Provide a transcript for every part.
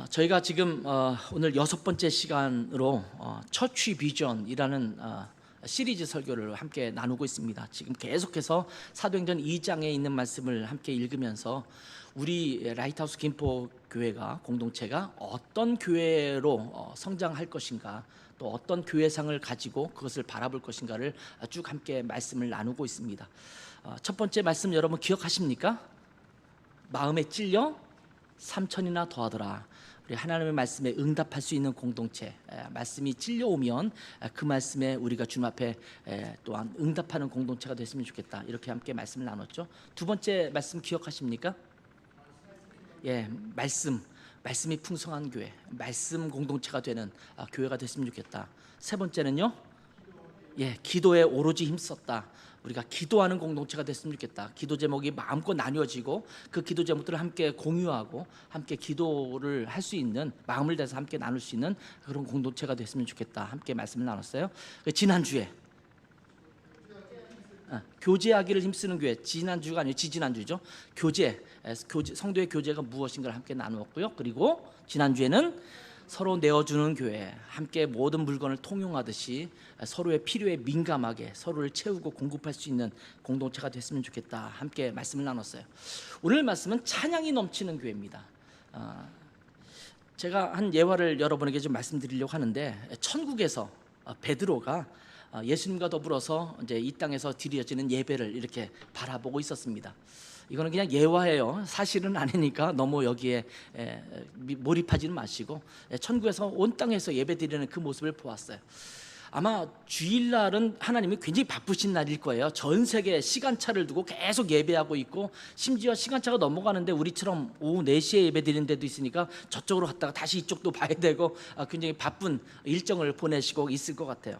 저희가 지금 오늘 6번째 시간으로 처치 비전이라는 시리즈 설교를 함께 나누고 있습니다. 지금 계속해서 사도행전 2장에 있는 말씀을 함께 읽으면서 우리 라이트하우스 김포 교회가 공동체가 어떤 교회로 성장할 것인가, 또 어떤 교회상을 가지고 그것을 바라볼 것인가를 쭉 함께 말씀을 나누고 있습니다. 첫 번째 말씀 여러분 기억하십니까? 마음에 찔려 3천이나 더하더라. 우리 하나님의 말씀에 응답할 수 있는 공동체, 말씀이 찔려오면 그 말씀에 우리가 주님 앞에 또한 응답하는 공동체가 됐으면 좋겠다. 이렇게 함께 말씀을 나눴죠. 두 번째 말씀 기억하십니까? 말씀이 풍성한 교회, 말씀 공동체가 되는 교회가 됐으면 좋겠다. 세 번째는요, 기도에 오로지 힘썼다. 우리가 기도하는 공동체가 됐으면 좋겠다. 기도 제목이 마음껏 나뉘어지고 그 기도 제목들을 함께 공유하고 함께 기도를 할 수 있는, 마음을 다해서 함께 나눌 수 있는 그런 공동체가 됐으면 좋겠다. 함께 말씀을 나눴어요. 지난주에 교제하기를 힘쓰는 교회, 지난주가 아니고 지지난주죠. 교제, 성도의 교제가 무엇인가를 함께 나누었고요. 그리고 지난주에는 서로 내어주는 교회, 함께 모든 물건을 통용하듯이 서로의 필요에 민감하게 서로를 채우고 공급할 수 있는 공동체가 됐으면 좋겠다. 함께 말씀을 나눴어요. 오늘 말씀은 찬양이 넘치는 교회입니다. 제가 한 예화를 여러분에게 좀 말씀드리려고 하는데, 천국에서 베드로가 예수님과 더불어서 이제 이 땅에서 드려지는 예배를 이렇게 바라보고 있었습니다. 이거는 그냥 예화예요. 사실은 아니니까 너무 여기에 몰입하지는 마시고, 천국에서 온 땅에서 예배드리는 그 모습을 보았어요. 아마 주일날은 하나님이 굉장히 바쁘신 날일 거예요. 전 세계 시간차를 두고 계속 예배하고 있고, 심지어 시간차가 넘어가는데 우리처럼 오후 4시에 예배드리는 데도 있으니까 저쪽으로 갔다가 다시 이쪽도 봐야 되고 굉장히 바쁜 일정을 보내시고 있을 것 같아요.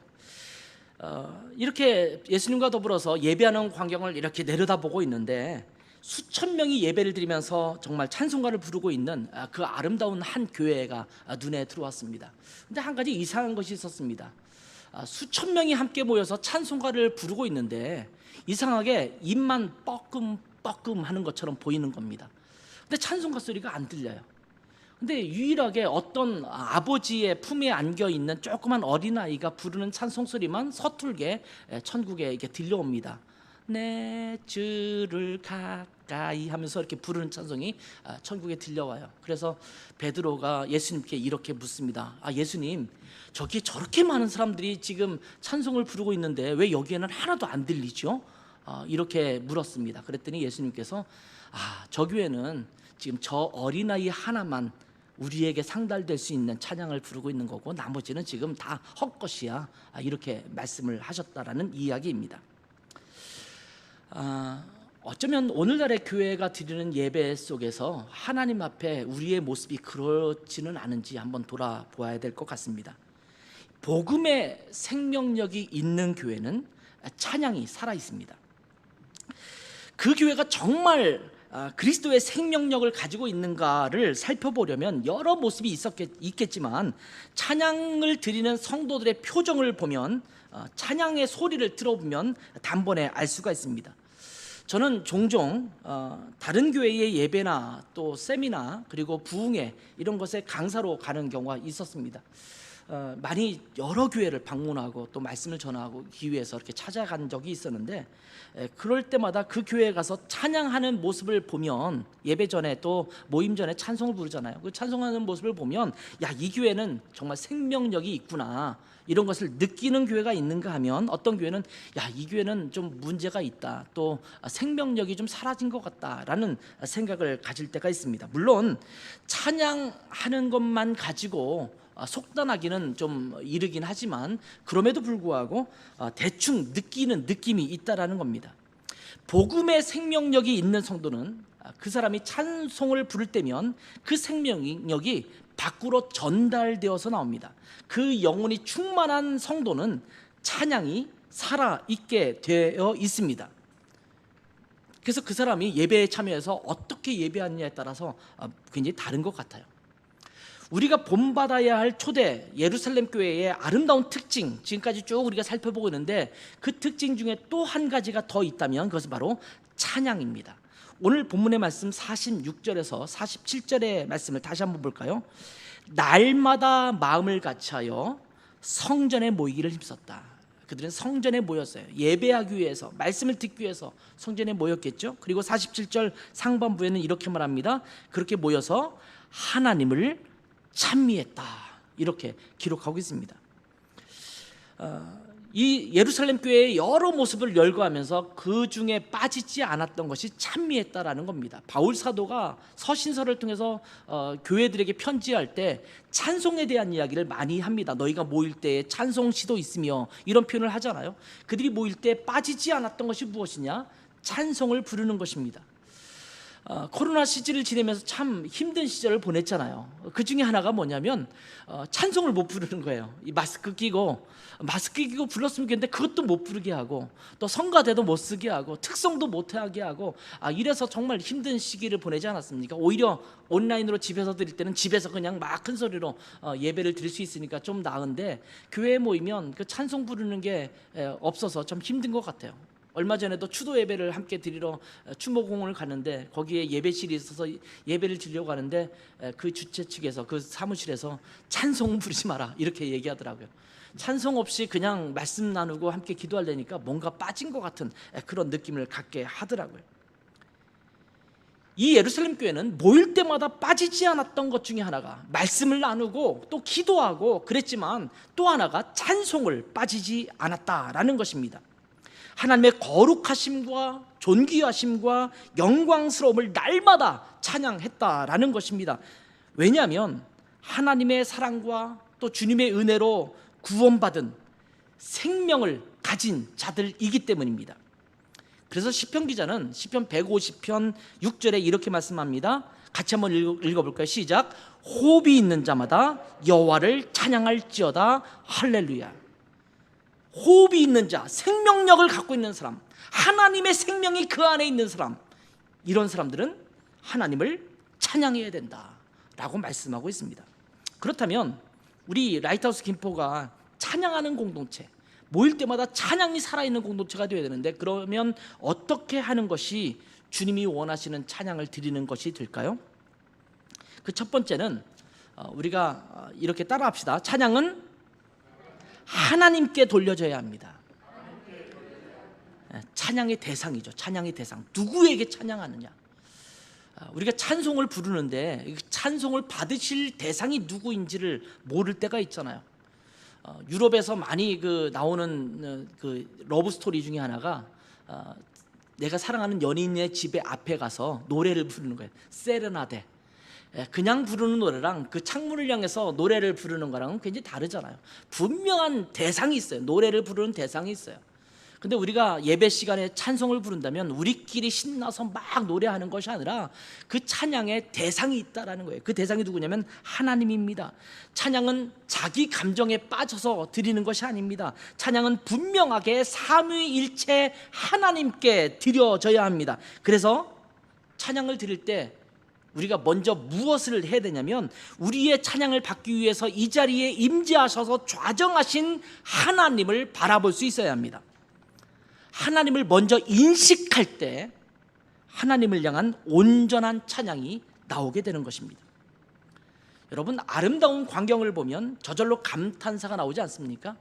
이렇게 예수님과 더불어서 예배하는 광경을 이렇게 내려다보고 있는데, 수천 명이 예배를 드리면서 정말 찬송가를 부르고 있는 그 아름다운 한 교회가 눈에 들어왔습니다. 근데 한 가지 이상한 것이 있었습니다. 수천 명이 함께 모여서 찬송가를 부르고 있는데 이상하게 입만 뻐끔뻐끔 하는 것처럼 보이는 겁니다. 근데 찬송가 소리가 안 들려요. 근데 유일하게 어떤 아버지의 품에 안겨 있는 조그만 어린아이가 부르는 찬송 소리만 서툴게 천국에 이렇게 들려옵니다. 내 주를 가까이 하면서 이렇게 부르는 찬송이 천국에 들려와요. 그래서 베드로가 예수님께 이렇게 묻습니다. 예수님, 저기 저렇게 많은 사람들이 지금 찬송을 부르고 있는데 왜 여기에는 하나도 안 들리죠? 이렇게 물었습니다. 그랬더니 예수님께서 저 교회는 지금 저 어린아이 하나만 우리에게 상달될 수 있는 찬양을 부르고 있는 거고 나머지는 지금 다 헛것이야. 이렇게 말씀을 하셨다라는 이야기입니다. 어쩌면 오늘날의 교회가 드리는 예배 속에서 하나님 앞에 우리의 모습이 그렇지는 않은지 한번 돌아보아야 될 것 같습니다. 복음의 생명력이 있는 교회는 찬양이 살아 있습니다. 그 교회가 정말 그리스도의 생명력을 가지고 있는가를 살펴보려면 여러 모습이 있겠지만, 찬양을 드리는 성도들의 표정을 보면, 찬양의 소리를 들어보면 단번에 알 수가 있습니다. 저는 종종 다른 교회의 예배나 또 세미나 그리고 부흥회 이런 것에 강사로 가는 경우가 있었습니다. 많이 여러 교회를 방문하고 또 말씀을 전하기 위해서 이렇게 찾아간 적이 있었는데, 그럴 때마다 그 교회에 가서 찬양하는 모습을 보면, 예배 전에 또 모임 전에 찬송을 부르잖아요. 그 찬송하는 모습을 보면 이 교회는 정말 생명력이 있구나, 이런 것을 느끼는 교회가 있는가 하면, 어떤 교회는 이 교회는 좀 문제가 있다, 또 생명력이 좀 사라진 것 같다라는 생각을 가질 때가 있습니다. 물론 찬양하는 것만 가지고 속단하기는 좀 이르긴 하지만, 그럼에도 불구하고 대충 느끼는 느낌이 있다라는 겁니다. 복음의 생명력이 있는 성도는 그 사람이 찬송을 부를 때면 그 생명력이 밖으로 전달되어서 나옵니다. 그 영혼이 충만한 성도는 찬양이 살아있게 되어 있습니다. 그래서 그 사람이 예배에 참여해서 어떻게 예배하느냐에 따라서 굉장히 다른 것 같아요. 우리가 본받아야 할 초대 예루살렘 교회의 아름다운 특징, 지금까지 쭉 우리가 살펴보고 있는데, 그 특징 중에 또 한 가지가 더 있다면 그것은 바로 찬양입니다. 오늘 본문의 말씀 46절에서 47절의 말씀을 다시 한번 볼까요? 날마다 마음을 같이하여 성전에 모이기를 힘썼다. 그들은 성전에 모였어요. 예배하기 위해서, 말씀을 듣기 위해서 성전에 모였겠죠. 그리고 47절 상반부에는 이렇게 말합니다. 그렇게 모여서 하나님을 찬미했다, 이렇게 기록하고 있습니다. 이 예루살렘 교회의 여러 모습을 열거하면서 그 중에 빠지지 않았던 것이 찬미했다라는 겁니다. 바울 사도가 서신서를 통해서 교회들에게 편지할 때 찬송에 대한 이야기를 많이 합니다. 너희가 모일 때 찬송시도 있으며, 이런 표현을 하잖아요. 그들이 모일 때 빠지지 않았던 것이 무엇이냐? 찬송을 부르는 것입니다. 코로나 시즌을 지내면서 참 힘든 시절을 보냈잖아요. 그 중에 하나가 뭐냐면 찬송을 못 부르는 거예요. 이 마스크 끼고 불렀으면 좋겠는데 그것도 못 부르게 하고, 또 성가대도 못 쓰게 하고, 특성도 못 하게 하고, 이래서 정말 힘든 시기를 보내지 않았습니까? 오히려 온라인으로 집에서 드릴 때는 집에서 그냥 막 큰 소리로 예배를 드릴 수 있으니까 좀 나은데, 교회에 모이면 그 찬송 부르는 게 없어서 좀 힘든 것 같아요. 얼마 전에도 추도 예배를 함께 드리러 추모공원을 갔는데, 거기에 예배실이 있어서 예배를 드리려고 하는데 그 주최 측에서, 그 사무실에서 찬송 부르지 마라, 이렇게 얘기하더라고요. 찬송 없이 그냥 말씀 나누고 함께 기도하려니까 뭔가 빠진 것 같은 그런 느낌을 갖게 하더라고요. 이 예루살렘 교회는 모일 때마다 빠지지 않았던 것 중에 하나가 말씀을 나누고 또 기도하고 그랬지만, 또 하나가 찬송을 빠지지 않았다라는 것입니다. 하나님의 거룩하심과 존귀하심과 영광스러움을 날마다 찬양했다라는 것입니다. 왜냐하면 하나님의 사랑과 또 주님의 은혜로 구원받은 생명을 가진 자들이기 때문입니다. 그래서 시편 기자는 시편 150편 6절에 이렇게 말씀합니다. 같이 한번 읽어볼까요? 시작. 호흡이 있는 자마다 여호와를 찬양할지어다. 할렐루야. 호흡이 있는 자, 생명력을 갖고 있는 사람, 하나님의 생명이 그 안에 있는 사람, 이런 사람들은 하나님을 찬양해야 된다라고 말씀하고 있습니다. 그렇다면 우리 라이트하우스 김포가 찬양하는 공동체, 모일 때마다 찬양이 살아있는 공동체가 되어야 되는데, 그러면 어떻게 하는 것이 주님이 원하시는 찬양을 드리는 것이 될까요? 그 첫 번째는 우리가 이렇게 따라합시다. 찬양은 하나님께 돌려져야 합니다. 찬양의 대상이죠. 찬양의 대상. 누구에게 찬양하느냐? 우리가 찬송을 부르는데 찬송을 받으실 대상이 누구인지를 모를 때가 있잖아요. 유럽에서 많이 나오는 그 러브 스토리 중에 하나가 내가 사랑하는 연인의 집에 앞에 가서 노래를 부르는 거예요. 세레나데. 그냥 부르는 노래랑 그 창문을 향해서 노래를 부르는 거랑은 굉장히 다르잖아요. 분명한 대상이 있어요. 노래를 부르는 대상이 있어요. 근데 우리가 예배 시간에 찬송을 부른다면 우리끼리 신나서 막 노래하는 것이 아니라 그 찬양의 대상이 있다라는 거예요. 그 대상이 누구냐면 하나님입니다. 찬양은 자기 감정에 빠져서 드리는 것이 아닙니다. 찬양은 분명하게 삼위일체 하나님께 드려져야 합니다. 그래서 찬양을 드릴 때 우리가 먼저 무엇을 해야 되냐면, 우리의 찬양을 받기 위해서 이 자리에 임재하셔서 좌정하신 하나님을 바라볼 수 있어야 합니다. 하나님을 먼저 인식할 때 하나님을 향한 온전한 찬양이 나오게 되는 것입니다. 여러분, 아름다운 광경을 보면 저절로 감탄사가 나오지 않습니까?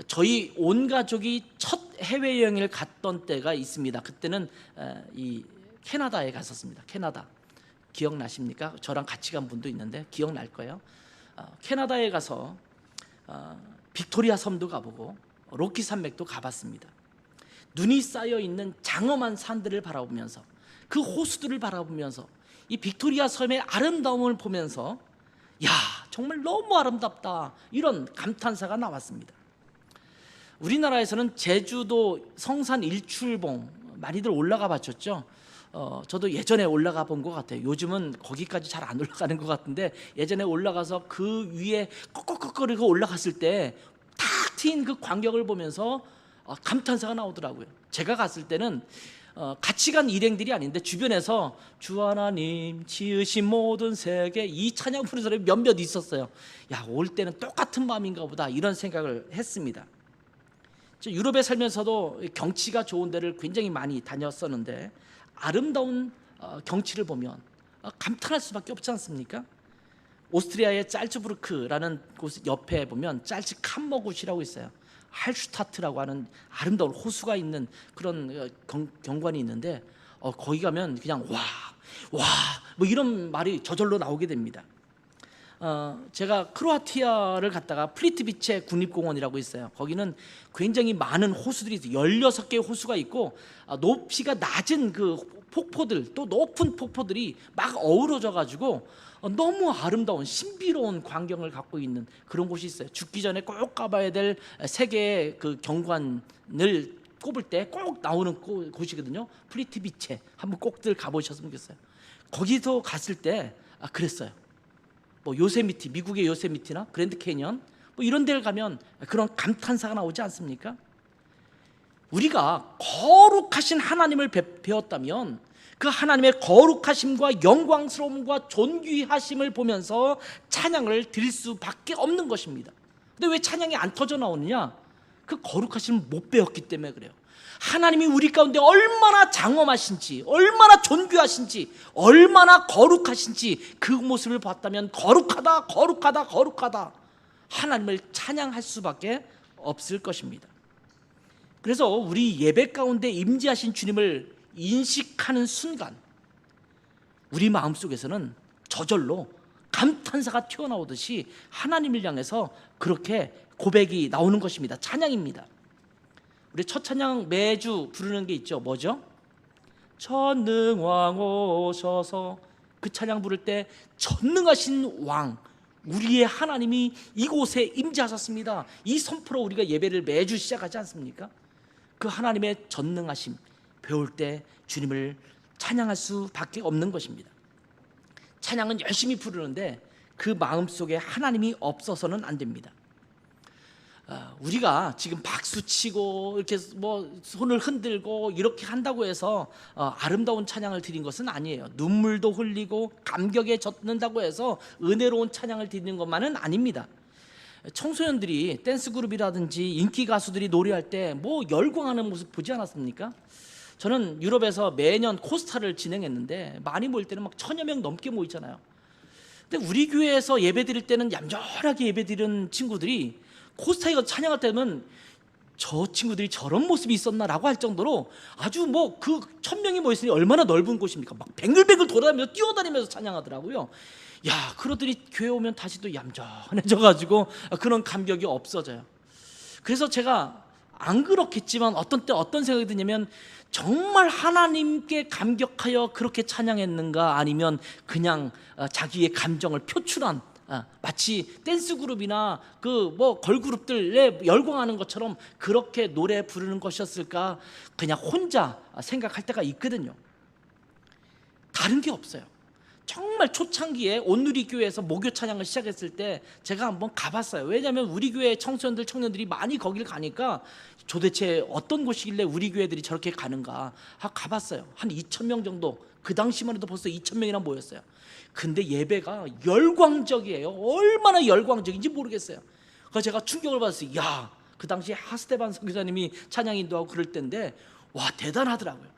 저희 온 가족이 첫 해외여행을 갔던 때가 있습니다. 그때는 이 캐나다에 갔었습니다. 캐나다. 기억나십니까? 저랑 같이 간 분도 있는데 기억날 거예요. 캐나다에 가서 빅토리아 섬도 가보고 로키 산맥도 가봤습니다. 눈이 쌓여 있는 장엄한 산들을 바라보면서, 그 호수들을 바라보면서, 이 빅토리아 섬의 아름다움을 보면서 야, 정말 너무 아름답다, 이런 감탄사가 나왔습니다. 우리나라에서는 제주도 성산 일출봉 많이들 올라가 봤죠. 저도 예전에 올라가 본 것 같아요. 요즘은 거기까지 잘 안 올라가는 것 같은데, 예전에 올라가서 그 위에 꺽꺽꺽거리고 올라갔을 때 탁 트인 그 광경을 보면서 감탄사가 나오더라고요. 제가 갔을 때는 같이 간 일행들이 아닌데 주변에서 주 하나님 지으신 모든 세계, 이 찬양 부르는 사람이 몇몇 있었어요. 야, 올 때는 똑같은 마음인가 보다, 이런 생각을 했습니다. 유럽에 살면서도 경치가 좋은 데를 굉장히 많이 다녔었는데, 아름다운 경치를 보면 감탄할 수밖에 없지 않습니까? 오스트리아의 짤츠부르크라는 곳 옆에 보면 짤츠 캄머굿이라고 있어요. 할슈타트라고 하는 아름다운 호수가 있는 그런 경관이 있는데 거기 가면 그냥 와 뭐 이런 말이 저절로 나오게 됩니다. 제가 크로아티아를 갔다가 플리트비체 국립공원이라고 있어요. 거기는 굉장히 많은 호수들이 있어요. 16개의 호수가 있고 높이가 낮은 그 폭포들, 또 높은 폭포들이 막 어우러져 가지고 너무 아름다운 신비로운 광경을 갖고 있는 그런 곳이 있어요. 죽기 전에 꼭 가봐야 될 세계의 그 경관을 꼽을 때 꼭 나오는 곳이거든요. 플리트비체 한번 꼭들 가보셨으면 좋겠어요. 거기서 갔을 때 그랬어요. 뭐 요세미티, 미국의 요세미티나 그랜드 캐니언 뭐 이런 데를 가면 그런 감탄사가 나오지 않습니까? 우리가 거룩하신 하나님을 배웠다면 그 하나님의 거룩하심과 영광스러움과 존귀하심을 보면서 찬양을 드릴 수밖에 없는 것입니다. 근데 왜 찬양이 안 터져 나오느냐? 그 거룩하심을 못 배웠기 때문에 그래요. 하나님이 우리 가운데 얼마나 장엄하신지, 얼마나 존귀하신지, 얼마나 거룩하신지 그 모습을 봤다면 거룩하다, 거룩하다, 거룩하다 하나님을 찬양할 수밖에 없을 것입니다. 그래서 우리 예배 가운데 임재하신 주님을 인식하는 순간 우리 마음속에서는 저절로 감탄사가 튀어나오듯이 하나님을 향해서 그렇게 고백이 나오는 것입니다. 찬양입니다. 우리 첫 찬양 매주 부르는 게 있죠. 뭐죠? 전능왕 오셔서. 그 찬양 부를 때 전능하신 왕, 우리의 하나님이 이곳에 임재하셨습니다. 이 선포로 우리가 예배를 매주 시작하지 않습니까? 그 하나님의 전능하심 배울 때 주님을 찬양할 수밖에 없는 것입니다. 찬양은 열심히 부르는데 그 마음속에 하나님이 없어서는 안 됩니다. 우리가 지금 박수치고 이렇게 뭐 손을 흔들고 이렇게 한다고 해서 아름다운 찬양을 드린 것은 아니에요. 눈물도 흘리고 감격에 젖는다고 해서 은혜로운 찬양을 드리는 것만은 아닙니다. 청소년들이 댄스 그룹이라든지 인기 가수들이 노래할 때 뭐 열광하는 모습 보지 않았습니까? 저는 유럽에서 매년 코스타를 진행했는데 많이 모일 때는 막 1000여 명 넘게 모이잖아요. 근데 우리 교회에서 예배 드릴 때는 얌전하게 예배 드리는 친구들이 코스타에 가서 찬양할 때면 저 친구들이 저런 모습이 있었나라고 할 정도로 아주 뭐 그 1000명이 모였으니 얼마나 넓은 곳입니까? 막 뱅글뱅글 돌아다니면서 뛰어다니면서 찬양하더라고요. 야, 그러더니 교회 오면 다시 또 얌전해져가지고 그런 감격이 없어져요. 그래서 제가 안 그렇겠지만 어떤 때 어떤 생각이 드냐면 정말 하나님께 감격하여 그렇게 찬양했는가, 아니면 그냥 자기의 감정을 표출한 마치 댄스 그룹이나 그 뭐 걸그룹들에 열광하는 것처럼 그렇게 노래 부르는 것이었을까, 그냥 혼자 생각할 때가 있거든요. 다른 게 없어요. 정말 초창기에 온누리교회에서 목요 찬양을 시작했을 때 제가 한번 가봤어요. 왜냐하면 우리 교회 청소년들, 청년들이 많이 거길 가니까 도대체 어떤 곳이길래 우리 교회들이 저렇게 가는가 가봤어요. 한 2000명 정도, 그 당시만 해도 벌써 2000명이나 모였어요. 근데 예배가 열광적이에요. 얼마나 열광적인지 모르겠어요. 그래서 제가 충격을 받았어요. 야, 그 당시에 하스테반 선교사님이 찬양 인도하고 그럴 때인데 와, 대단하더라고요.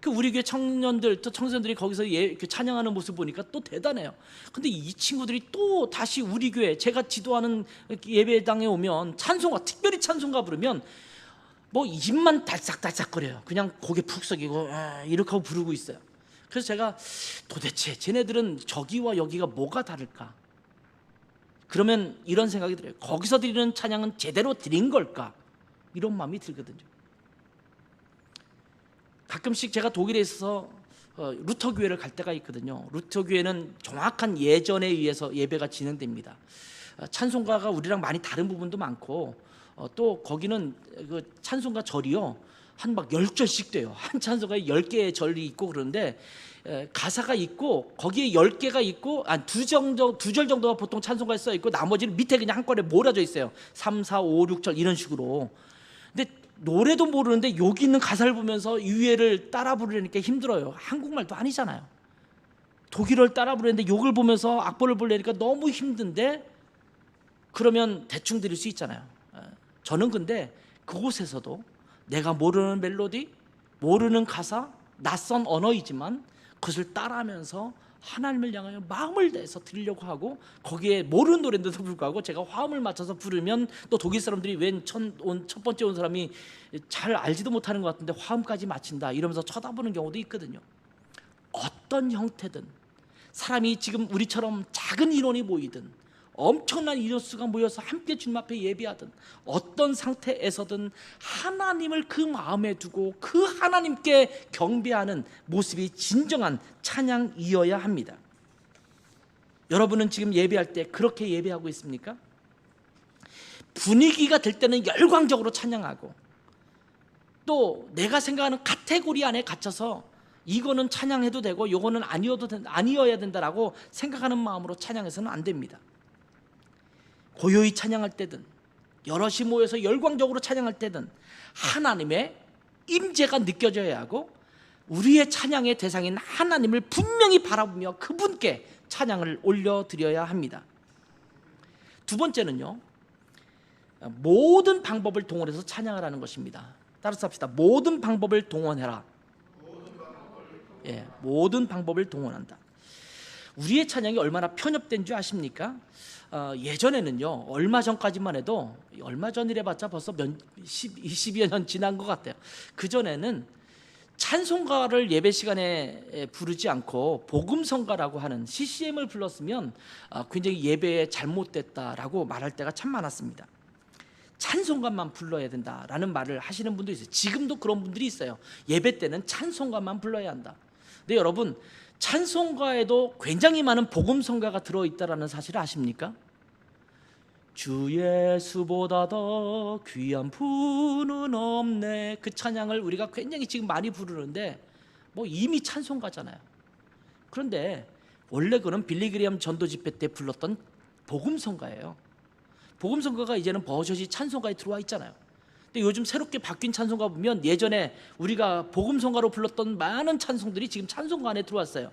그 우리 교회 청년들, 또 청소년들이 거기서 찬양하는 모습 보니까 또 대단해요. 근데 이 친구들이 또 다시 우리 교회, 제가 지도하는 예배당에 오면 찬송가, 특별히 찬송가 부르면 뭐 입만 달싹달싹거려요. 그냥 고개 푹 숙이고 이렇게 하고 부르고 있어요. 그래서 제가 도대체 쟤네들은 저기와 여기가 뭐가 다를까? 그러면 이런 생각이 들어요. 거기서 드리는 찬양은 제대로 드린 걸까? 이런 마음이 들거든요. 가끔씩 제가 독일에 있어서 루터 교회를 갈 때가 있거든요. 루터 교회는 정확한 예전에 의해서 예배가 진행됩니다. 찬송가가 우리랑 많이 다른 부분도 많고 또 거기는 그 찬송가 절이요 한 막 10절씩 돼요. 한 찬송가에 10개의 절이 있고 그런데 가사가 있고 거기에 10개가 있고 두 절 정도가 보통 찬송가에 써 있고 나머지는 밑에 그냥 한 건에 몰아져 있어요. 3, 4, 5, 6절 이런 식으로. 근데 노래도 모르는데 여기 있는 가사를 보면서 유해를 따라 부르려니까 힘들어요. 한국말도 아니잖아요. 독일어를 따라 부르는데 욕을 보면서 악보를 부르려니까 너무 힘든데 그러면 대충 드릴 수 있잖아요. 저는 근데 그곳에서도 내가 모르는 멜로디, 모르는 가사, 낯선 언어이지만 그것을 따라하면서 하나님을 향하여 마음을 다해서 드리려고 하고, 거기에 모르는 노래인데도 불구하고 제가 화음을 맞춰서 부르면 또 독일 사람들이 웬 첫 번째 온 사람이 잘 알지도 못하는 것 같은데 화음까지 맞춘다 이러면서 쳐다보는 경우도 있거든요. 어떤 형태든, 사람이 지금 우리처럼 작은 인원이 모이든 엄청난 인원수가 모여서 함께 주님 앞에 예배하든 어떤 상태에서든 하나님을 그 마음에 두고 그 하나님께 경배하는 모습이 진정한 찬양이어야 합니다. 여러분은 지금 예배할 때 그렇게 예배하고 있습니까? 분위기가 될 때는 열광적으로 찬양하고, 또 내가 생각하는 카테고리 안에 갇혀서 이거는 찬양해도 되고 이거는 아니어야 된다라고 생각하는 마음으로 찬양해서는 안 됩니다. 고요히 찬양할 때든 여럿이 모여서 열광적으로 찬양할 때든 하나님의 임재가 느껴져야 하고, 우리의 찬양의 대상인 하나님을 분명히 바라보며 그분께 찬양을 올려드려야 합니다. 두 번째는요, 모든 방법을 동원해서 찬양을 하는 것입니다. 따라서 합시다. 모든 방법을 동원해라. 모든 방법을 동원한다. 우리의 찬양이 얼마나 편협된 줄 아십니까? 예전에는요, 얼마 전까지만 해도, 얼마 전이래봤자 벌써 20여 년 지난 것 같아요. 그전에는 찬송가를 예배 시간에 부르지 않고 복음성가라고 하는 CCM을 불렀으면 굉장히 예배에 잘못됐다라고 말할 때가 참 많았습니다. 찬송가만 불러야 된다라는 말을 하시는 분도 있어요. 지금도 그런 분들이 있어요. 예배 때는 찬송가만 불러야 한다. 근데 여러분, 찬송가에도 굉장히 많은 복음성가가 들어있다는 사실을 아십니까? 주 예수보다 더 귀한 분은 없네. 그 찬양을 우리가 굉장히 지금 많이 부르는데 뭐 이미 찬송가잖아요. 그런데 원래 그는 빌리 그레이엄 전도 집회 때 불렀던 복음성가예요. 복음성가가 이제는 버젓이 찬송가에 들어와 있잖아요. 근데 요즘 새롭게 바뀐 찬송가 보면 예전에 우리가 복음성가로 불렀던 많은 찬송들이 지금 찬송가 안에 들어왔어요.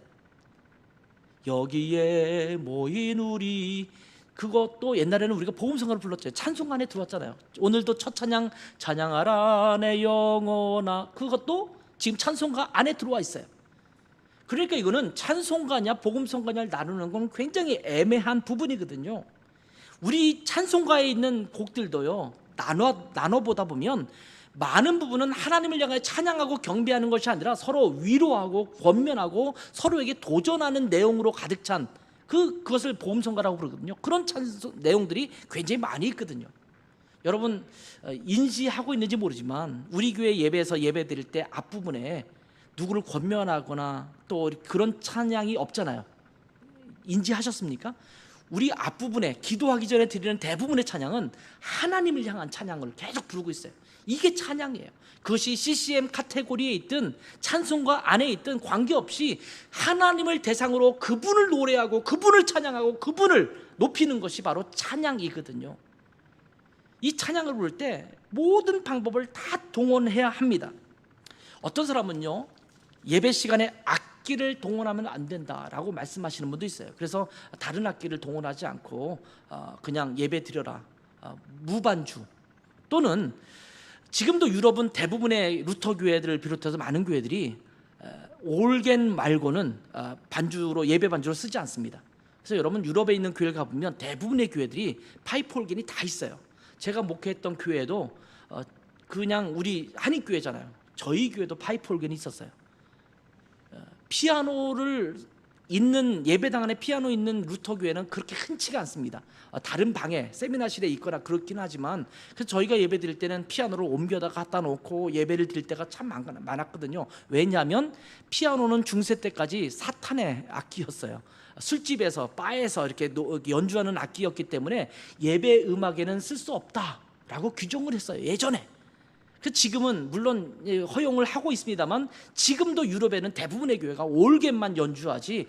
여기에 모인 우리, 그것도 옛날에는 우리가 복음성가로 불렀죠. 찬송가 안에 들어왔잖아요. 오늘도 첫 찬양, 찬양하라 내 영혼아, 그것도 지금 찬송가 안에 들어와 있어요. 그러니까 이거는 찬송가냐 복음성가냐를 나누는 건 굉장히 애매한 부분이거든요. 우리 찬송가에 있는 곡들도요, 나눠보다 보면 많은 부분은 하나님을 향해 찬양하고 경배하는 것이 아니라 서로 위로하고 권면하고 서로에게 도전하는 내용으로 가득 찬 그것을 복음성가라고 부르거든요. 그런 내용들이 굉장히 많이 있거든요. 여러분 인지하고 있는지 모르지만 우리 교회 예배에서 예배 드릴 때 앞부분에 누구를 권면하거나 또 그런 찬양이 없잖아요. 인지하셨습니까? 우리 앞부분에 기도하기 전에 드리는 대부분의 찬양은 하나님을 향한 찬양을 계속 부르고 있어요. 이게 찬양이에요. 그것이 CCM 카테고리에 있든 찬송가 안에 있든 관계없이 하나님을 대상으로 그분을 노래하고 그분을 찬양하고 그분을 높이는 것이 바로 찬양이거든요. 이 찬양을 부를 때 모든 방법을 다 동원해야 합니다. 어떤 사람은요, 예배 시간에 악기를 동원하면 안 된다라고 말씀하시는 분도 있어요. 그래서 다른 악기를 동원하지 않고 그냥 예배 드려라, 무반주, 또는 지금도 유럽은 대부분의 루터 교회들을 비롯해서 많은 교회들이 올겐 말고는 반주로, 예배 반주로 쓰지 않습니다. 그래서 여러분 유럽에 있는 교회를 가보면 대부분의 교회들이 파이프 올겐이 다 있어요. 제가 목회했던 교회도 그냥 우리 한인교회잖아요. 저희 교회도 파이프 올겐이 있었어요. 피아노를 있는, 예배당 안에 피아노 있는 루터 교회는 그렇게 흔치가 않습니다. 다른 방에 세미나실에 있거나 그렇긴 하지만, 그래서 저희가 예배 드릴 때는 피아노를 옮겨다 갖다 놓고 예배를 드릴 때가 참 많았거든요. 왜냐하면 피아노는 중세 때까지 사탄의 악기였어요. 술집에서 바에서 이렇게 연주하는 악기였기 때문에 예배 음악에는 쓸 수 없다라고 규정을 했어요, 예전에. 지금은 물론 허용을 하고 있습니다만 지금도 유럽에는 대부분의 교회가 올겐만 연주하지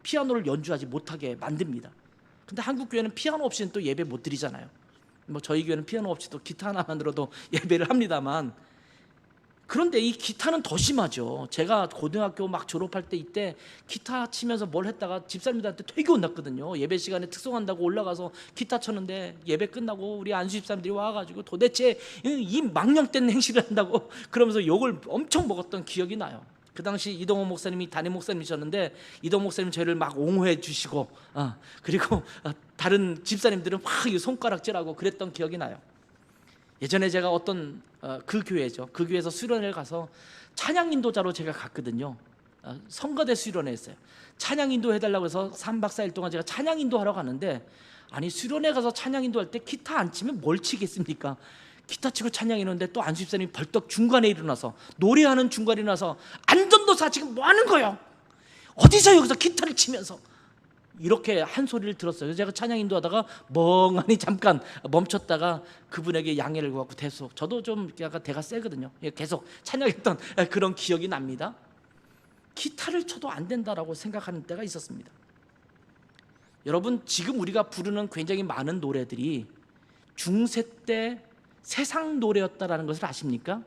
피아노를 연주하지 못하게 만듭니다. 근데 한국 교회는 피아노 없이는 또 예배 못 드리잖아요. 뭐 저희 교회는 피아노 없이도 기타 하나만으로도 예배를 합니다만, 그런데 이 기타는 더 심하죠. 제가 고등학교 막 졸업할 때 이때 기타 치면서 뭘 했다가 집사님들한테 되게 혼났거든요. 예배 시간에 특송한다고 올라가서 기타 쳤는데 예배 끝나고 우리 안수 집사님들이 와가지고 도대체 이 망령된 행실을 한다고 그러면서 욕을 엄청 먹었던 기억이 나요. 그 당시 이동호 목사님이 담임 목사님이셨는데 이동호 목사님 저희를 막 옹호해 주시고 그리고 다른 집사님들은 막 손가락질하고 그랬던 기억이 나요. 예전에 제가 어떤 그 교회죠. 그 교회에서 수련회를 가서 찬양 인도자로 제가 갔거든요. 성가대 수련회 했어요. 찬양 인도 해달라고 해서 3박 4일 동안 제가 찬양 인도하러 갔는데, 아니 수련회 가서 찬양 인도할 때 기타 안 치면 뭘 치겠습니까? 기타 치고 찬양했는데 또 안수 집사님이 벌떡 중간에 일어나서, 노래하는 중간에 일어나서 안전도사 지금 뭐 하는 거예요? 어디서 여기서 기타를 치면서, 이렇게 한 소리를 들었어요. 그래서 제가 찬양 인도하다가 멍하니 잠깐 멈췄다가 그분에게 양해를 구하고 계속, 저도 좀 약간 대가 세거든요. 계속 찬양했던 그런 기억이 납니다. 기타를 쳐도 안 된다라고 생각하는 때가 있었습니다. 여러분, 지금 우리가 부르는 굉장히 많은 노래들이 중세 때 세상 노래였다라는 것을 아십니까?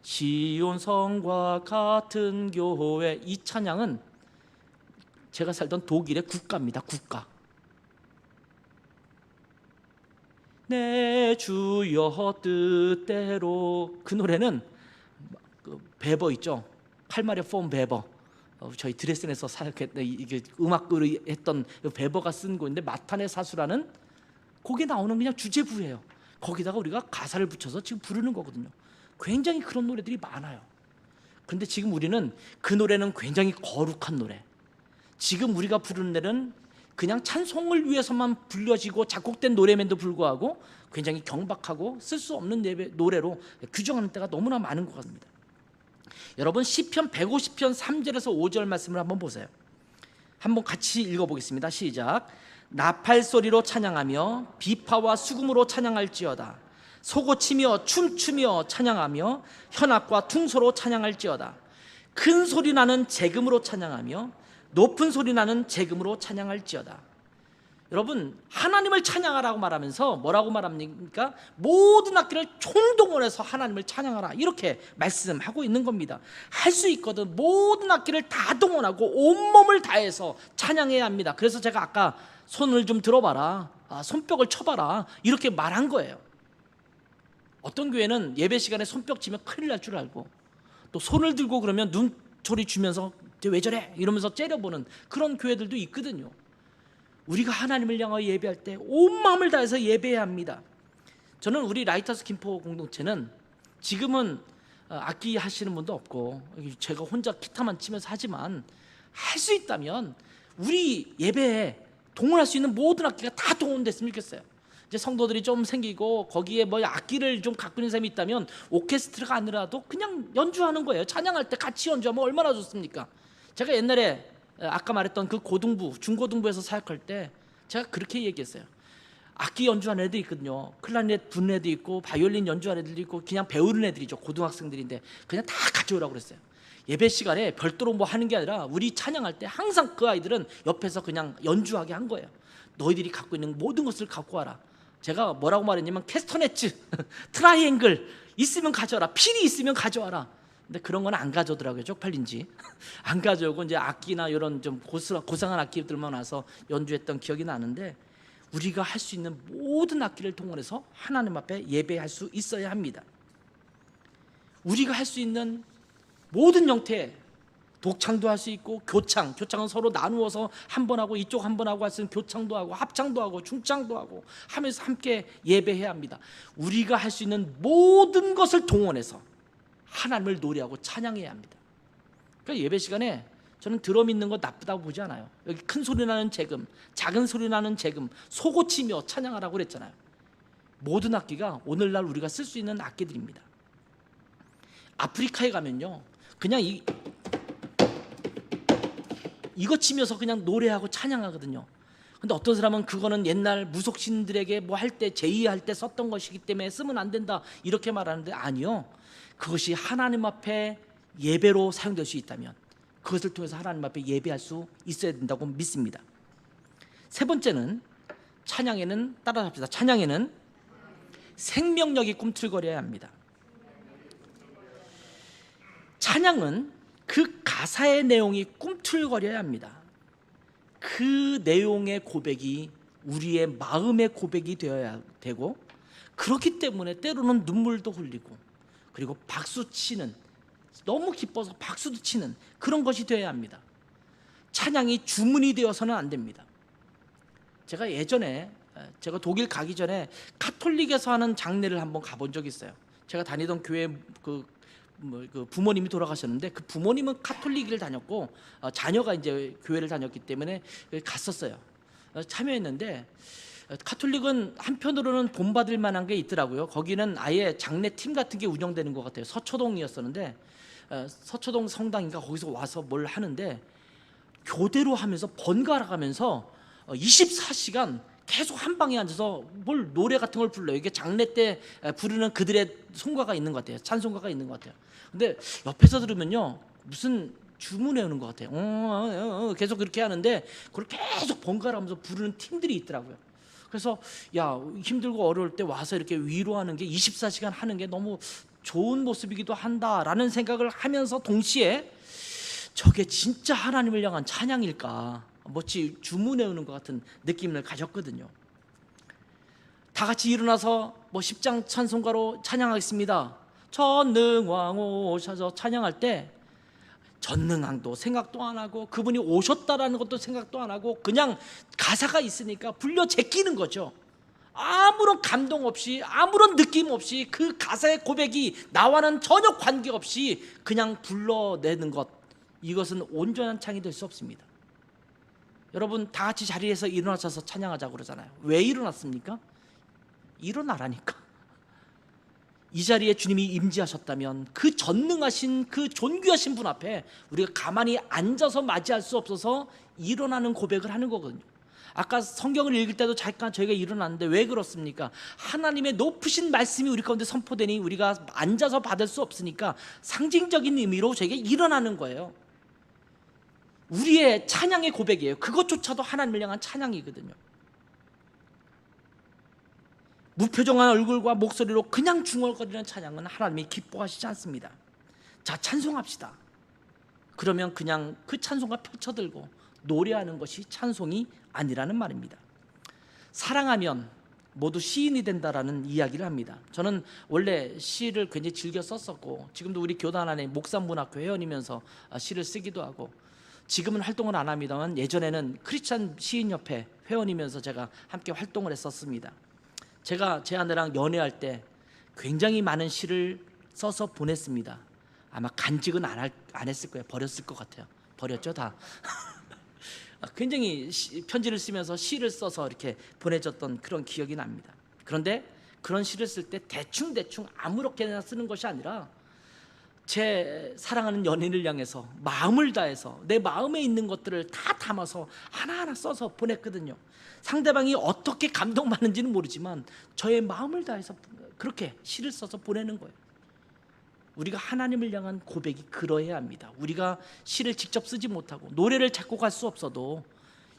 시온 성과 같은 교회, 이 찬양은 제가 살던 독일의 국가입니다. 국가. 내 주여 뜻대로, 그 노래는 그 베버 있죠. 8마력 폼 베버. 저희 드레스덴에서 이게 음악을 했던 베버가 쓴 곡인데, 마탄의 사수라는 거기에 나오는 그냥 주제부예요. 거기다가 우리가 가사를 붙여서 지금 부르는 거거든요. 굉장히 그런 노래들이 많아요. 그런데 지금 우리는 그 노래는 굉장히 거룩한 노래, 지금 우리가 부르는 노래는 그냥 찬송을 위해서만 불려지고 작곡된 노래임에도 불구하고 굉장히 경박하고 쓸 수 없는 노래로 규정하는 때가 너무나 많은 것 같습니다. 여러분, 시편 150편 3절에서 5절 말씀을 한번 보세요. 한번 같이 읽어보겠습니다. 시작. 나팔 소리로 찬양하며 비파와 수금으로 찬양할지어다. 소고치며 춤추며 찬양하며 현악과 퉁소로 찬양할지어다. 큰 소리 나는 재금으로 찬양하며 높은 소리 나는 재금으로 찬양할지어다. 여러분, 하나님을 찬양하라고 말하면서 뭐라고 말합니까? 모든 악기를 총동원해서 하나님을 찬양하라, 이렇게 말씀하고 있는 겁니다. 할 수 있거든. 모든 악기를 다 동원하고 온몸을 다해서 찬양해야 합니다. 그래서 제가 아까 손을 좀 들어봐라, 손뼉을 쳐봐라, 이렇게 말한 거예요. 어떤 교회는 예배 시간에 손뼉 치면 큰일 날 줄 알고, 또 손을 들고 그러면 눈소리 주면서 왜 저래? 이러면서 째려보는 그런 교회들도 있거든요. 우리가 하나님을 향하여 예배할 때 온 마음을 다해서 예배해야 합니다. 저는 우리 라이터스 김포 공동체는 지금은 악기 하시는 분도 없고 제가 혼자 기타만 치면서 하지만, 할 수 있다면 우리 예배에 동원할 수 있는 모든 악기가 다 동원됐으면 좋겠어요. 이제 성도들이 좀 생기고 거기에 뭐 악기를 좀 갖고 있는 사람이 있다면 오케스트라가 아니라도 그냥 연주하는 거예요. 찬양할 때 같이 연주하면 얼마나 좋습니까? 제가 옛날에 아까 말했던 그 고등부, 중고등부에서 사역할 때 제가 그렇게 얘기했어요. 악기 연주하는 애들이 있거든요. 클라리넷 부는 애도 있고 바이올린 연주하는 애들도 있고 그냥 배우는 애들이죠. 고등학생들인데 그냥 다 가져오라고 그랬어요. 예배 시간에 별도로 뭐 하는 게 아니라 우리 찬양할 때 항상 그 아이들은 옆에서 그냥 연주하게 한 거예요. 너희들이 갖고 있는 모든 것을 갖고 와라. 제가 뭐라고 말했냐면 캐스터네츠, 트라이앵글 있으면 가져와라, 필이 있으면 가져와라. 근데 그런 건 안 가져오더라고요. 쪽팔린지 안 가져오고 이제 악기나 이런 좀 고상한 악기들만 와서 연주했던 기억이 나는데, 우리가 할 수 있는 모든 악기를 동원해서 하나님 앞에 예배할 수 있어야 합니다. 우리가 할 수 있는 모든 형태, 독창도 할 수 있고 교창은 서로 나누어서 한 번 하고 이쪽 한 번 하고 할 수 있는 교창도 하고 합창도 하고 중창도 하고 하면서 함께 예배해야 합니다. 우리가 할 수 있는 모든 것을 동원해서 하나님을 노래하고 찬양해야 합니다. 그러니까 예배 시간에 저는 드럼 있는 거 나쁘다고 보지 않아요. 여기 큰 소리 나는 재금, 작은 소리 나는 재금, 소고치며 찬양하라고 그랬잖아요. 모든 악기가 오늘날 우리가 쓸 수 있는 악기들입니다. 아프리카에 가면요, 그냥 이거 치면서 그냥 노래하고 찬양하거든요. 근데 어떤 사람은 그거는 옛날 무속신들에게 뭐 할 때, 제의할 때 썼던 것이기 때문에 쓰면 안 된다, 이렇게 말하는데, 아니요, 그것이 하나님 앞에 예배로 사용될 수 있다면 그것을 통해서 하나님 앞에 예배할 수 있어야 된다고 믿습니다. 세 번째는, 찬양에는, 따라합시다, 찬양에는 생명력이 꿈틀거려야 합니다. 찬양은 그 가사의 내용이 꿈틀거려야 합니다. 그 내용의 고백이 우리의 마음의 고백이 되어야 되고, 그렇기 때문에 때로는 눈물도 흘리고, 그리고 박수치는, 너무 기뻐서 박수도 치는 그런 것이 되어야 합니다. 찬양이 주문이 되어서는 안 됩니다. 제가 예전에, 제가 독일 가기 전에 카톨릭에서 하는 장례를 한번 가본 적이 있어요. 제가 다니던 교회 그 부모님이 돌아가셨는데, 그 부모님은 카톨릭을 다녔고 자녀가 이제 교회를 다녔기 때문에 갔었어요. 참여했는데, 카톨릭은 한편으로는 본받을 만한 게 있더라고요. 거기는 아예 장례팀 같은 게 운영되는 것 같아요. 서초동이었었는데, 서초동 성당인가 거기서 와서 뭘 하는데, 교대로 하면서 번갈아 가면서 24시간 계속 한 방에 앉아서 뭘 노래 같은 걸 불러요. 이게 장례 때 부르는 그들의 송가가 있는 것 같아요. 찬송가가 있는 것 같아요. 근데 옆에서 들으면요, 무슨 주문해 오는 것 같아요. 계속 그렇게 하는데 그걸 계속 번갈아 가면서 부르는 팀들이 있더라고요. 그래서 야, 힘들고 어려울 때 와서 이렇게 위로하는 게 24시간 하는 게 너무 좋은 모습이기도 한다라는 생각을 하면서, 동시에 저게 진짜 하나님을 향한 찬양일까, 마치 주문해오는 것 같은 느낌을 가졌거든요. 다 같이 일어나서 10장 찬송가로 찬양하겠습니다. 전능왕 오셔서 찬양할 때 전능왕도 생각도 안 하고, 그분이 오셨다라는 것도 생각도 안 하고, 그냥 가사가 있으니까 불려 제끼는 거죠. 아무런 감동 없이, 아무런 느낌 없이, 그 가사의 고백이 나와는 전혀 관계없이 그냥 불러내는 것, 이것은 온전한 찬양이 될 수 없습니다. 여러분, 다 같이 자리에서 일어나셔서 찬양하자고 그러잖아요. 왜 일어났습니까? 일어나라니까. 이 자리에 주님이 임재하셨다면 그 전능하신, 그 존귀하신 분 앞에 우리가 가만히 앉아서 맞이할 수 없어서 일어나는 고백을 하는 거거든요. 아까 성경을 읽을 때도 잠깐 저희가 일어났는데 왜 그렇습니까? 하나님의 높으신 말씀이 우리 가운데 선포되니 우리가 앉아서 받을 수 없으니까 상징적인 의미로 저희가 일어나는 거예요. 우리의 찬양의 고백이에요. 그것조차도 하나님을 향한 찬양이거든요. 무표정한 얼굴과 목소리로 그냥 중얼거리는 찬양은 하나님이 기뻐하시지 않습니다. 자, 찬송합시다. 그러면 그냥 그 찬송가 펼쳐들고 노래하는 것이 찬송이 아니라는 말입니다. 사랑하면 모두 시인이 된다라는 이야기를 합니다. 저는 원래 시를 굉장히 즐겨 썼었고, 지금도 우리 교단 안에 목산문학회 회원이면서 시를 쓰기도 하고, 지금은 활동을 안 합니다만 예전에는 크리스찬 시인협회 회원이면서 제가 함께 활동을 했었습니다. 제가 제 아내랑 연애할 때 굉장히 많은 시를 써서 보냈습니다. 아마 간직은 안 했을 거예요. 버렸을 것 같아요. 버렸죠, 다. 굉장히 편지를 쓰면서 시를 써서 이렇게 보내줬던 그런 기억이 납니다. 그런데 그런 시를 쓸 때 대충 아무렇게나 쓰는 것이 아니라 제 사랑하는 연인을 향해서 마음을 다해서 내 마음에 있는 것들을 다 담아서 하나하나 써서 보냈거든요. 상대방이 어떻게 감동받는지는 모르지만 저의 마음을 다해서 그렇게 시를 써서 보내는 거예요. 우리가 하나님을 향한 고백이 그러해야 합니다. 우리가 시를 직접 쓰지 못하고 노래를 작곡할 수 없어도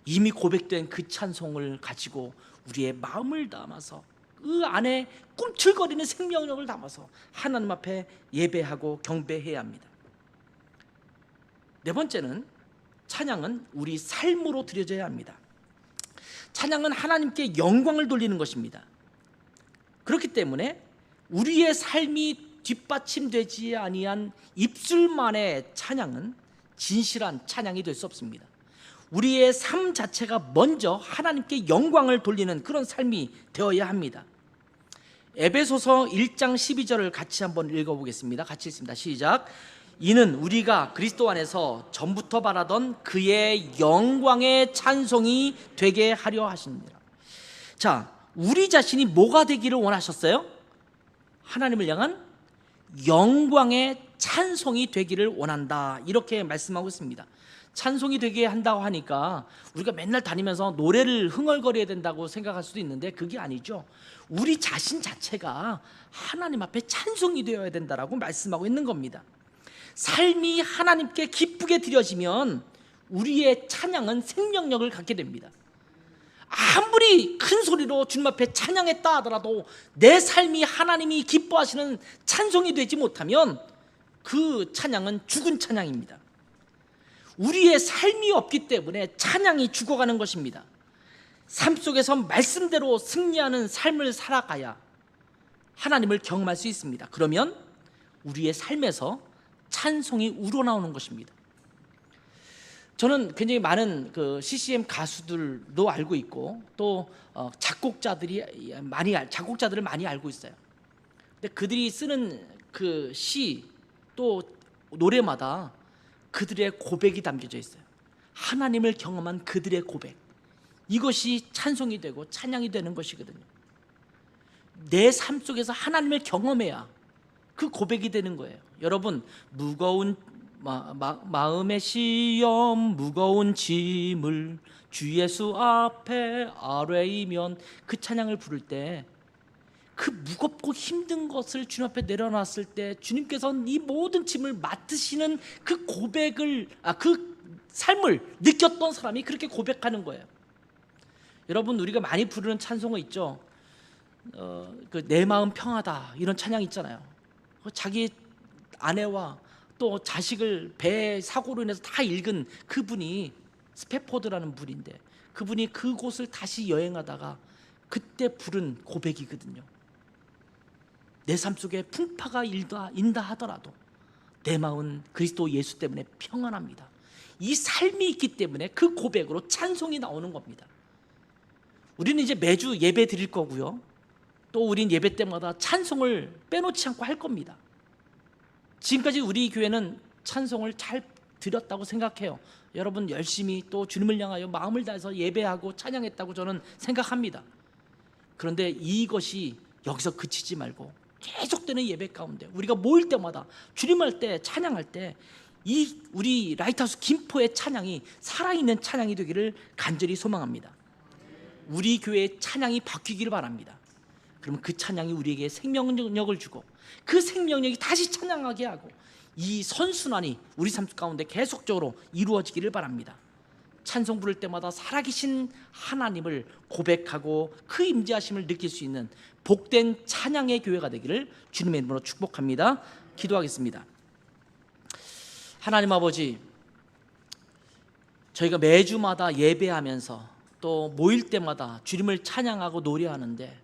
이미 고백된 그 찬송을 가지고 우리의 마음을 담아서 그 안에 꿈틀거리는 생명력을 담아서 하나님 앞에 예배하고 경배해야 합니다. 네 번째는, 찬양은 우리 삶으로 드려져야 합니다. 찬양은 하나님께 영광을 돌리는 것입니다. 그렇기 때문에 우리의 삶이 뒷받침되지 아니한 입술만의 찬양은 진실한 찬양이 될 수 없습니다. 우리의 삶 자체가 먼저 하나님께 영광을 돌리는 그런 삶이 되어야 합니다. 에베소서 1장 12절을 같이 한번 읽어보겠습니다. 같이 읽습니다. 시작. 이는 우리가 그리스도 안에서 전부터 바라던 그의 영광의 찬송이 되게 하려 하십니다. 자, 우리 자신이 뭐가 되기를 원하셨어요? 하나님을 향한 영광의 찬송이 되기를 원한다, 이렇게 말씀하고 있습니다. 찬송이 되게 한다고 하니까 우리가 맨날 다니면서 노래를 흥얼거려야 된다고 생각할 수도 있는데 그게 아니죠. 우리 자신 자체가 하나님 앞에 찬송이 되어야 된다라고 말씀하고 있는 겁니다. 삶이 하나님께 기쁘게 드려지면 우리의 찬양은 생명력을 갖게 됩니다. 아무리 큰 소리로 주님 앞에 찬양했다 하더라도 내 삶이 하나님이 기뻐하시는 찬송이 되지 못하면 그 찬양은 죽은 찬양입니다. 우리의 삶이 없기 때문에 찬양이 죽어가는 것입니다. 삶 속에서 말씀대로 승리하는 삶을 살아가야 하나님을 경험할 수 있습니다. 그러면 우리의 삶에서 찬송이 우러나오는 것입니다. 저는 굉장히 많은 그 CCM 가수들도 알고 있고 또 작곡자들을 많이 알고 있어요. 근데 그들이 쓰는 그 시 또 노래마다 그들의 고백이 담겨져 있어요. 하나님을 경험한 그들의 고백, 이것이 찬송이 되고 찬양이 되는 것이거든요. 내 삶 속에서 하나님을 경험해야 그 고백이 되는 거예요. 여러분, 무거운 마음의 시험, 무거운 짐을 주 예수 앞에 아뢰이면, 그 찬양을 부를 때 그 무겁고 힘든 것을 주님 앞에 내려놨을 때 주님께서는 이 모든 짐을 맡으시는 그 고백을, 그 삶을 느꼈던 사람이 그렇게 고백하는 거예요. 여러분, 우리가 많이 부르는 찬송가 있죠. 내 마음 평하다, 이런 찬양 있잖아요. 자기 아내와 또 자식을 배 사고로 인해서 다 잃은 그분이 스패포드라는 분인데, 그분이 그곳을 다시 여행하다가 그때 부른 고백이거든요. 내 삶 속에 풍파가 인다 하더라도 내 마음은 그리스도 예수 때문에 평안합니다. 이 삶이 있기 때문에 그 고백으로 찬송이 나오는 겁니다. 우리는 이제 매주 예배 드릴 거고요, 또 우린 예배 때마다 찬송을 빼놓지 않고 할 겁니다. 지금까지 우리 교회는 찬송을 잘 드렸다고 생각해요. 여러분 열심히 또 주님을 향하여 마음을 다해서 예배하고 찬양했다고 저는 생각합니다. 그런데 이것이 여기서 그치지 말고 계속되는 예배 가운데 우리가 모일 때마다 주님할 때, 찬양할 때 이 우리 라이트하우스 김포의 찬양이 살아있는 찬양이 되기를 간절히 소망합니다. 우리 교회의 찬양이 바뀌기를 바랍니다. 그러면 그 찬양이 우리에게 생명력을 주고 그 생명력이 다시 찬양하게 하고 이 선순환이 우리 삶 가운데 계속적으로 이루어지기를 바랍니다. 찬송 부를 때마다 살아계신 하나님을 고백하고 그 임재하심을 느낄 수 있는 복된 찬양의 교회가 되기를 주님의 이름으로 축복합니다. 기도하겠습니다. 하나님 아버지, 저희가 매주마다 예배하면서 또 모일 때마다 주님을 찬양하고 노래하는데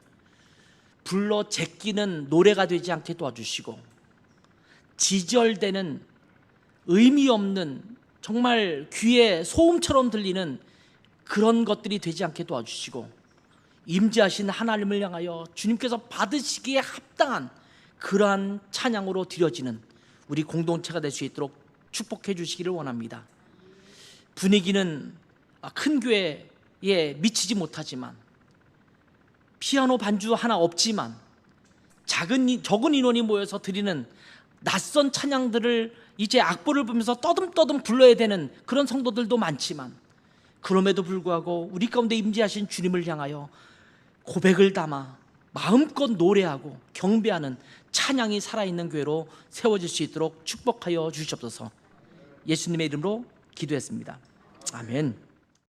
불러 제끼는 노래가 되지 않게 도와주시고, 지절되는 의미 없는 정말 귀에 소음처럼 들리는 그런 것들이 되지 않게 도와주시고, 임재하신 하나님을 향하여 주님께서 받으시기에 합당한 그러한 찬양으로 드려지는 우리 공동체가 될 수 있도록 축복해 주시기를 원합니다. 분위기는 큰 교회에 미치지 못하지만, 피아노 반주 하나 없지만 적은 인원이 모여서 드리는 낯선 찬양들을 이제 악보를 보면서 떠듬떠듬 불러야 되는 그런 성도들도 많지만, 그럼에도 불구하고 우리 가운데 임재하신 주님을 향하여 고백을 담아 마음껏 노래하고 경배하는 찬양이 살아있는 교회로 세워질 수 있도록 축복하여 주시옵소서. 예수님의 이름으로 기도했습니다. 아멘.